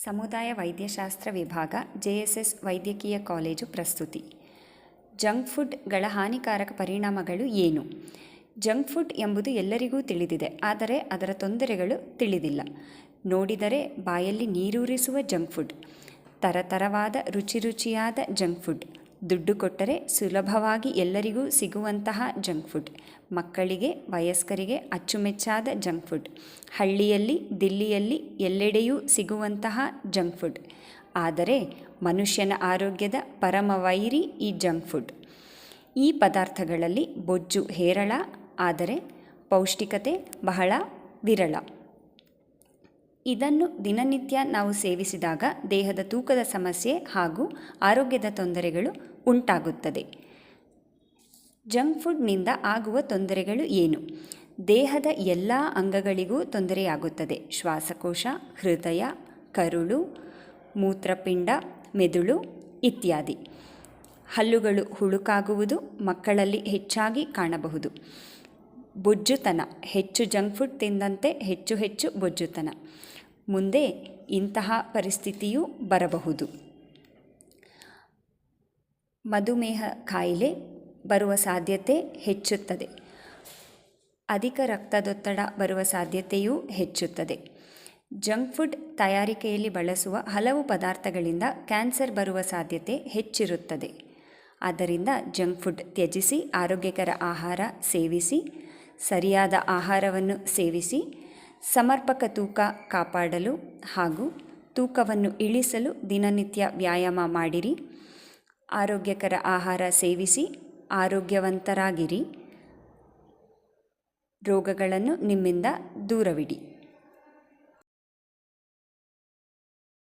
ಸಮುದಾಯ ವೈದ್ಯಶಾಸ್ತ್ರ ವಿಭಾಗ JSS ವೈದ್ಯಕೀಯ ಕಾಲೇಜು ಪ್ರಸ್ತುತಿ. ಜಂಕ್ ಫುಡ್ಗಳ ಹಾನಿಕಾರಕ ಪರಿಣಾಮಗಳು ಏನು? ಜಂಕ್ ಫುಡ್ ಎಂಬುದು ಎಲ್ಲರಿಗೂ ತಿಳಿದಿದೆ, ಆದರೆ ಅದರ ತೊಂದರೆಗಳು ತಿಳಿದಿಲ್ಲ. ನೋಡಿದರೆ ಬಾಯಲ್ಲಿ ನೀರೂರಿಸುವ ಜಂಕ್ ಫುಡ್, ತರತರವಾದ ರುಚಿಯಾದ ಜಂಕ್ ಫುಡ್, ದುಡ್ಡು ಕೊಟ್ಟರೆ ಸುಲಭವಾಗಿ ಎಲ್ಲರಿಗೂ ಸಿಗುವಂತಹ ಜಂಕ್ ಫುಡ್, ಮಕ್ಕಳಿಗೆ ವಯಸ್ಕರಿಗೆ ಅಚ್ಚುಮೆಚ್ಚಾದ ಜಂಕ್ ಫುಡ್, ಹಳ್ಳಿಯಲ್ಲಿ ದಿಲ್ಲಿಯಲ್ಲಿ ಎಲ್ಲೆಡೆಯೂ ಸಿಗುವಂತಹ ಜಂಕ್ ಫುಡ್. ಆದರೆ ಮನುಷ್ಯನ ಆರೋಗ್ಯದ ಪರಮ ವೈರಿ ಈ ಜಂಕ್ ಫುಡ್. ಈ ಪದಾರ್ಥಗಳಲ್ಲಿ ಬೊಜ್ಜು ಹೇರಳ, ಆದರೆ ಪೌಷ್ಟಿಕತೆ ಬಹಳ ವಿರಳ. ಇದನ್ನು ದಿನನಿತ್ಯ ನಾವು ಸೇವಿಸಿದಾಗ ದೇಹದ ತೂಕದ ಸಮಸ್ಯೆ ಹಾಗೂ ಆರೋಗ್ಯದ ತೊಂದರೆಗಳು ಉಂಟಾಗುತ್ತದೆ. ಜಂಕ್ ಫುಡ್ನಿಂದ ಆಗುವ ತೊಂದರೆಗಳು ಏನು? ದೇಹದ ಎಲ್ಲ ಅಂಗಗಳಿಗೂ ತೊಂದರೆಯಾಗುತ್ತದೆ. ಶ್ವಾಸಕೋಶ, ಹೃದಯ, ಕರುಳು, ಮೂತ್ರಪಿಂಡ, ಮೆದುಳು ಇತ್ಯಾದಿ. ಹಲ್ಲುಗಳು ಹುಳುಕಾಗುವುದು ಮಕ್ಕಳಲ್ಲಿ ಹೆಚ್ಚಾಗಿ ಕಾಣಬಹುದು. ಬೊಜ್ಜುತನ, ಹೆಚ್ಚು ಜಂಕ್ ಫುಡ್ ತಿಂದಂತೆ ಹೆಚ್ಚು ಬೊಜ್ಜುತನ. ಮುಂದೆ ಇಂತಹ ಪರಿಸ್ಥಿತಿಯೂ ಬರಬಹುದು. ಮಧುಮೇಹ ಕಾಯಿಲೆ ಬರುವ ಸಾಧ್ಯತೆ ಹೆಚ್ಚುತ್ತದೆ. ಅಧಿಕ ರಕ್ತದೊತ್ತಡ ಬರುವ ಸಾಧ್ಯತೆಯೂ ಹೆಚ್ಚುತ್ತದೆ. ಜಂಕ್ ಫುಡ್ ತಯಾರಿಕೆಯಲ್ಲಿ ಬಳಸುವ ಹಲವು ಪದಾರ್ಥಗಳಿಂದ ಕ್ಯಾನ್ಸರ್ ಬರುವ ಸಾಧ್ಯತೆ ಹೆಚ್ಚಿರುತ್ತದೆ. ಆದ್ದರಿಂದ ಜಂಕ್ ಫುಡ್ ತ್ಯಜಿಸಿ ಆರೋಗ್ಯಕರ ಆಹಾರ ಸೇವಿಸಿ, ಸರಿಯಾದ ಆಹಾರವನ್ನು ಸೇವಿಸಿ, ಸಮರ್ಪಕ ತೂಕ ಕಾಪಾಡಲು ಹಾಗೂ ತೂಕವನ್ನು ಇಳಿಸಲು ದಿನನಿತ್ಯ ವ್ಯಾಯಾಮ ಮಾಡಿರಿ. ಆರೋಗ್ಯಕರ ಆಹಾರ ಸೇವಿಸಿ ಆರೋಗ್ಯವಂತರಾಗಿರಿ. ರೋಗಗಳನ್ನು ನಿಮ್ಮಿಂದ ದೂರವಿಡಿ.